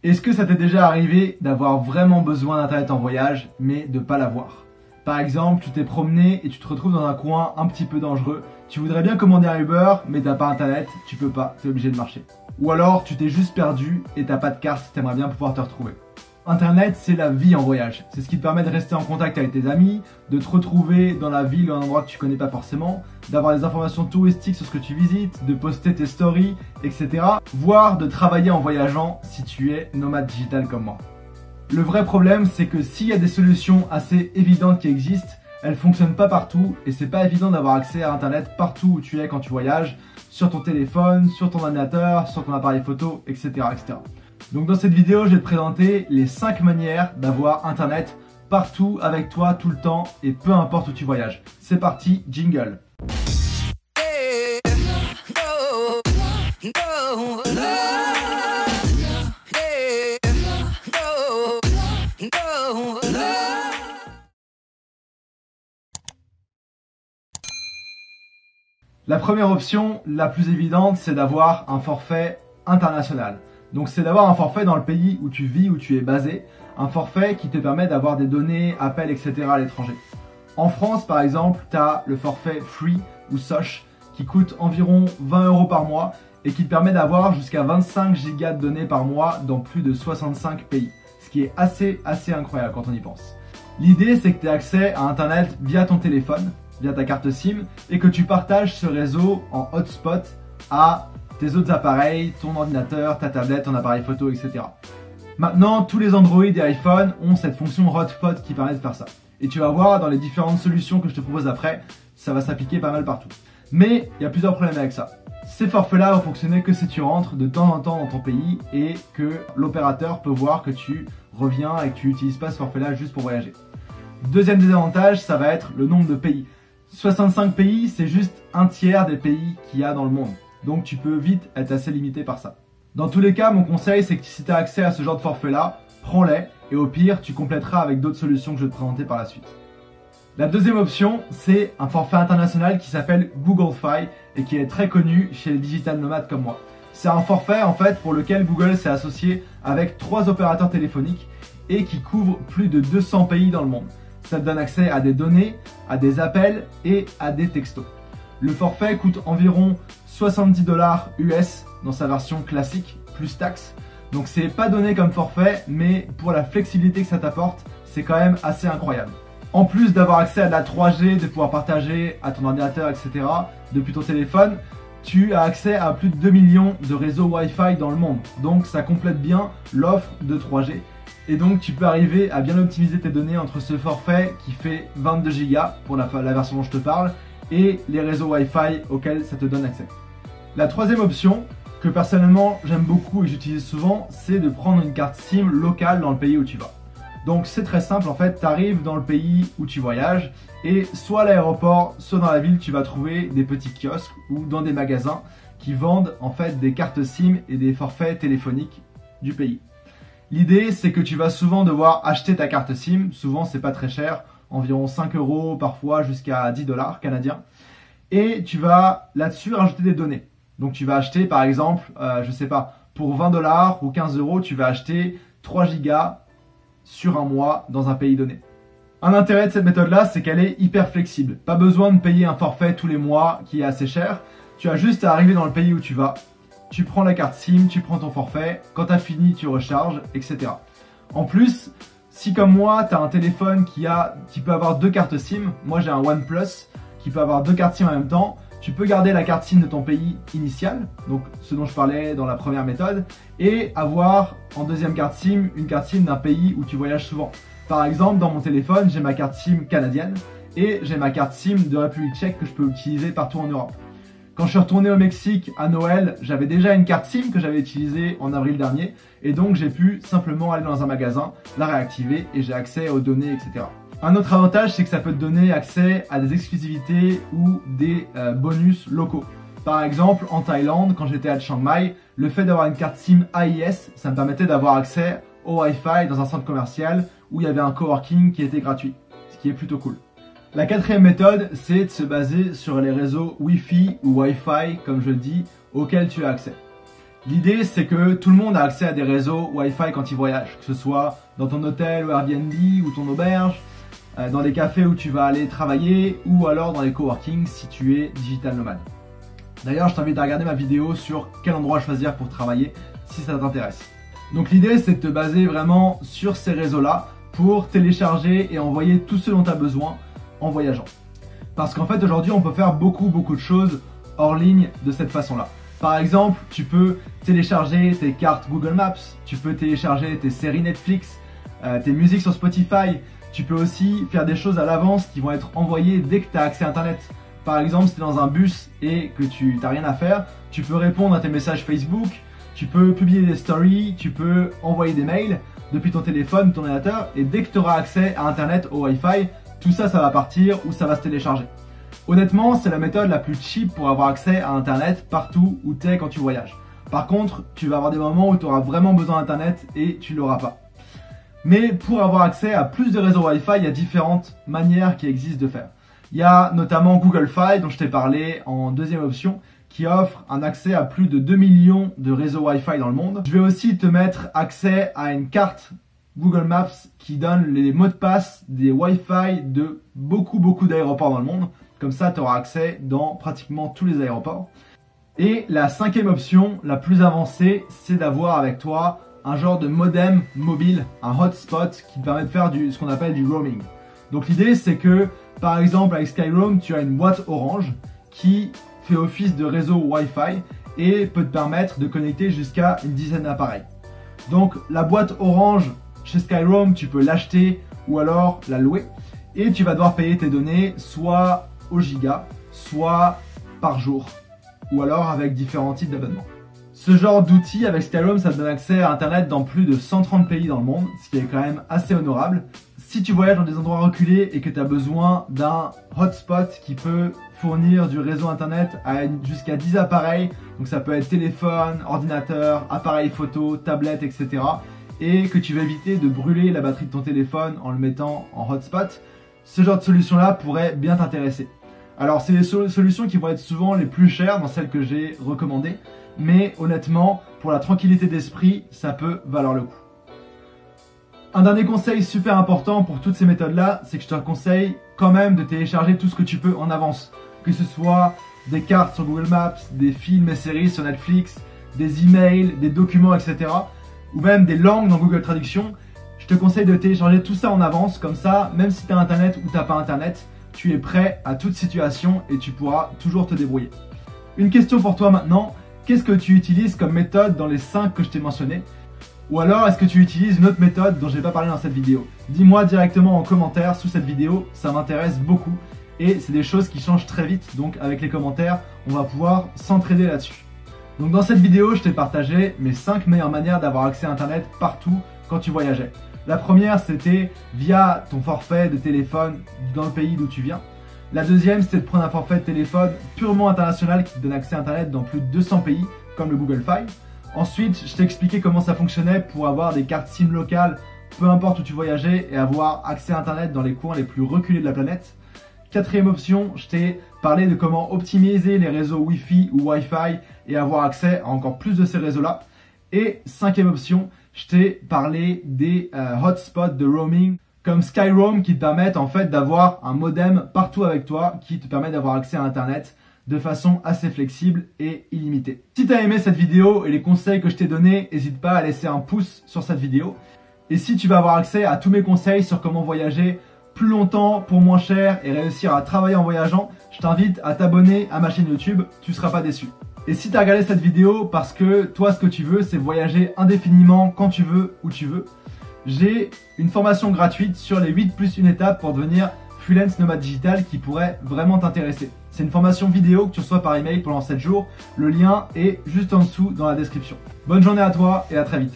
Est-ce que ça t'est déjà arrivé d'avoir vraiment besoin d'internet en voyage, mais de pas l'avoir? Par exemple, tu t'es promené et tu te retrouves dans un coin un petit peu dangereux. Tu voudrais bien commander un Uber, mais t'as pas internet, tu peux pas, t'es obligé de marcher. Ou alors, tu t'es juste perdu et t'as pas de carte, t'aimerais bien pouvoir te retrouver. Internet, c'est la vie en voyage. C'est ce qui te permet de rester en contact avec tes amis, de te retrouver dans la ville ou un endroit que tu connais pas forcément, d'avoir des informations touristiques sur ce que tu visites, de poster tes stories, etc. Voire de travailler en voyageant si tu es nomade digital comme moi. Le vrai problème, c'est que s'il y a des solutions assez évidentes qui existent, elles fonctionnent pas partout et c'est pas évident d'avoir accès à internet partout où tu es quand tu voyages, sur ton téléphone, sur ton ordinateur, sur ton appareil photo, etc. etc. Donc dans cette vidéo, je vais te présenter les 5 manières d'avoir internet partout avec toi tout le temps et peu importe où tu voyages. C'est parti, jingle. La première option, la plus évidente, c'est d'avoir un forfait international. Donc c'est d'avoir un forfait dans le pays où tu vis, où tu es basé, un forfait qui te permet d'avoir des données, appels, etc. à l'étranger. En France par exemple, tu as le forfait Free ou Sosh qui coûte environ 20 € par mois et qui te permet d'avoir jusqu'à 25 gigas de données par mois dans plus de 65 pays. Ce qui est assez incroyable quand on y pense. L'idée c'est que tu aies accès à internet via ton téléphone, via ta carte SIM et que tu partages ce réseau en hotspot à tes autres appareils, ton ordinateur, ta tablette, ton appareil photo, etc. Maintenant, tous les Android et iPhone ont cette fonction hotspot qui permet de faire ça. Et tu vas voir dans les différentes solutions que je te propose après, ça va s'appliquer pas mal partout. Mais il y a plusieurs problèmes avec ça. Ces forfaits-là vont fonctionner que si tu rentres de temps en temps dans ton pays et que l'opérateur peut voir que tu reviens et que tu n'utilises pas ce forfait-là juste pour voyager. Deuxième désavantage, ça va être le nombre de pays. 65 pays, c'est juste un tiers des pays qu'il y a dans le monde. Donc tu peux vite être assez limité par ça. Dans tous les cas, mon conseil c'est que si tu as accès à ce genre de forfait là, prends-les et au pire tu compléteras avec d'autres solutions que je vais te présenter par la suite. La deuxième option c'est un forfait international qui s'appelle Google Fi et qui est très connu chez les digital nomades comme moi. C'est un forfait en fait pour lequel Google s'est associé avec 3 opérateurs téléphoniques et qui couvre plus de 200 pays dans le monde. Ça te donne accès à des données, à des appels et à des textos. Le forfait coûte environ 70 $ US dans sa version classique, plus taxes. Donc c'est pas donné comme forfait, mais pour la flexibilité que ça t'apporte, c'est quand même assez incroyable. En plus d'avoir accès à de la 3G, de pouvoir partager à ton ordinateur, etc. depuis ton téléphone, tu as accès à plus de 2 millions de réseaux Wi-Fi dans le monde. Donc ça complète bien l'offre de 3G. Et donc tu peux arriver à bien optimiser tes données entre ce forfait qui fait 22 Go pour la version dont je te parle et les réseaux Wi-Fi auxquels ça te donne accès. La troisième option, que personnellement j'aime beaucoup et que j'utilise souvent, c'est de prendre une carte SIM locale dans le pays où tu vas. Donc c'est très simple, en fait tu arrives dans le pays où tu voyages et soit à l'aéroport, soit dans la ville tu vas trouver des petits kiosques ou dans des magasins qui vendent en fait des cartes SIM et des forfaits téléphoniques du pays. L'idée c'est que tu vas souvent devoir acheter ta carte SIM, souvent c'est pas très cher, environ 5 €, parfois jusqu'à 10 $ canadiens. Et tu vas là-dessus rajouter des données. Donc tu vas acheter par exemple, je sais pas, pour 20 $ ou 15 €, tu vas acheter 3 gigas sur un mois dans un pays donné. Un intérêt de cette méthode-là, c'est qu'elle est hyper flexible. Pas besoin de payer un forfait tous les mois qui est assez cher. Tu as juste à arriver dans le pays où tu vas. Tu prends la carte SIM, tu prends ton forfait. Quand tu as fini, tu recharges, etc. En plus, si comme moi, tu as un téléphone qui peut avoir 2 cartes SIM, moi j'ai un OnePlus qui peut avoir 2 cartes SIM en même temps, tu peux garder la carte SIM de ton pays initial, donc ce dont je parlais dans la première méthode, et avoir en deuxième carte SIM, une carte SIM d'un pays où tu voyages souvent. Par exemple, dans mon téléphone, j'ai ma carte SIM canadienne et j'ai ma carte SIM de République tchèque que je peux utiliser partout en Europe. Quand je suis retourné au Mexique à Noël, j'avais déjà une carte SIM que j'avais utilisée en avril dernier et donc j'ai pu simplement aller dans un magasin, la réactiver et j'ai accès aux données, etc. Un autre avantage, c'est que ça peut te donner accès à des exclusivités ou des bonus locaux. Par exemple, en Thaïlande, quand j'étais à Chiang Mai, le fait d'avoir une carte SIM AIS, ça me permettait d'avoir accès au Wi-Fi dans un centre commercial où il y avait un coworking qui était gratuit, ce qui est plutôt cool. La quatrième méthode, c'est de se baser sur les réseaux Wi-Fi ou Wi-Fi, comme je le dis, auxquels tu as accès. L'idée, c'est que tout le monde a accès à des réseaux Wi-Fi quand il voyage, que ce soit dans ton hôtel ou Airbnb ou ton auberge, dans des cafés où tu vas aller travailler ou alors dans les coworking si tu es digital nomade. D'ailleurs, je t'invite à regarder ma vidéo sur quel endroit choisir pour travailler si ça t'intéresse. Donc l'idée, c'est de te baser vraiment sur ces réseaux-là pour télécharger et envoyer tout ce dont tu as besoin en voyageant. Parce qu'en fait, aujourd'hui, on peut faire beaucoup de choses hors ligne de cette façon-là. Par exemple, tu peux télécharger tes cartes Google Maps, tu peux télécharger tes séries Netflix, tes musiques sur Spotify. Tu peux aussi faire des choses à l'avance qui vont être envoyées dès que tu as accès à Internet. Par exemple, si tu es dans un bus et que tu n'as rien à faire, tu peux répondre à tes messages Facebook, tu peux publier des stories, tu peux envoyer des mails depuis ton téléphone, ton ordinateur, et dès que tu auras accès à Internet, au Wi-Fi, tout ça, ça va partir ou ça va se télécharger. Honnêtement, c'est la méthode la plus cheap pour avoir accès à Internet partout où tu es quand tu voyages. Par contre, tu vas avoir des moments où tu auras vraiment besoin d'Internet et tu l'auras pas. Mais pour avoir accès à plus de réseaux Wi-Fi, il y a différentes manières qui existent de faire. Il y a notamment Google Fi, dont je t'ai parlé en deuxième option, qui offre un accès à plus de 2 millions de réseaux Wi-Fi dans le monde. Je vais aussi te mettre accès à une carte Google Maps qui donne les mots de passe des Wi-Fi de beaucoup d'aéroports dans le monde. Comme ça, tu auras accès dans pratiquement tous les aéroports. Et la cinquième option, la plus avancée, c'est d'avoir avec toi un genre de modem mobile, un hotspot qui te permet de faire ce qu'on appelle du roaming. Donc l'idée, c'est que par exemple avec SkyRoam, tu as une boîte orange qui fait office de réseau Wi-Fi et peut te permettre de connecter jusqu'à une dizaine d'appareils. Donc la boîte orange chez SkyRoam, tu peux l'acheter ou alors la louer et tu vas devoir payer tes données soit au giga, soit par jour ou alors avec différents types d'abonnements. Ce genre d'outil avec SkyRoam, ça te donne accès à Internet dans plus de 130 pays dans le monde, ce qui est quand même assez honorable. Si tu voyages dans des endroits reculés et que tu as besoin d'un hotspot qui peut fournir du réseau Internet à jusqu'à 10 appareils, donc ça peut être téléphone, ordinateur, appareil photo, tablette, etc. et que tu veux éviter de brûler la batterie de ton téléphone en le mettant en hotspot, ce genre de solution-là pourrait bien t'intéresser. Alors c'est des solutions qui vont être souvent les plus chères dans celles que j'ai recommandées, mais honnêtement, pour la tranquillité d'esprit, ça peut valoir le coup. Un dernier conseil super important pour toutes ces méthodes-là, c'est que je te conseille quand même de télécharger tout ce que tu peux en avance. Que ce soit des cartes sur Google Maps, des films et séries sur Netflix, des emails, des documents, etc. Ou même des langues dans Google Traduction. Je te conseille de télécharger tout ça en avance, comme ça, même si tu as Internet ou tu n'as pas Internet, tu es prêt à toute situation et tu pourras toujours te débrouiller. Une question pour toi maintenant, qu'est-ce que tu utilises comme méthode dans les 5 que je t'ai mentionné? Ou alors est-ce que tu utilises une autre méthode dont je n'ai pas parlé dans cette vidéo? Dis-moi directement en commentaire sous cette vidéo, ça m'intéresse beaucoup et c'est des choses qui changent très vite, donc avec les commentaires, on va pouvoir s'entraider là-dessus. Donc dans cette vidéo, je t'ai partagé mes 5 meilleures manières d'avoir accès à Internet partout quand tu voyageais. La première, c'était via ton forfait de téléphone dans le pays d'où tu viens. La deuxième, c'était de prendre un forfait de téléphone purement international qui te donne accès à Internet dans plus de 200 pays, comme le Google Fi. Ensuite, je t'ai expliqué comment ça fonctionnait pour avoir des cartes SIM locales, peu importe où tu voyageais, et avoir accès à Internet dans les coins les plus reculés de la planète. Quatrième option, je t'ai parlé de comment optimiser les réseaux Wi-Fi ou Wi-Fi et avoir accès à encore plus de ces réseaux-là. Et cinquième option, je t'ai parlé des hotspots de roaming comme SkyRoam qui te permettent en fait d'avoir un modem partout avec toi qui te permet d'avoir accès à Internet de façon assez flexible et illimitée. Si tu as aimé cette vidéo et les conseils que je t'ai donnés, n'hésite pas à laisser un pouce sur cette vidéo. Et si tu veux avoir accès à tous mes conseils sur comment voyager plus longtemps pour moins cher et réussir à travailler en voyageant, je t'invite à t'abonner à ma chaîne YouTube, tu ne seras pas déçu. Et si tu as regardé cette vidéo parce que toi ce que tu veux c'est voyager indéfiniment quand tu veux, où tu veux, j'ai une formation gratuite sur les 8+1 étapes pour devenir freelance nomade digital qui pourrait vraiment t'intéresser. C'est une formation vidéo que tu reçois par email pendant 7 jours. Le lien est juste en dessous dans la description. Bonne journée à toi et à très vite.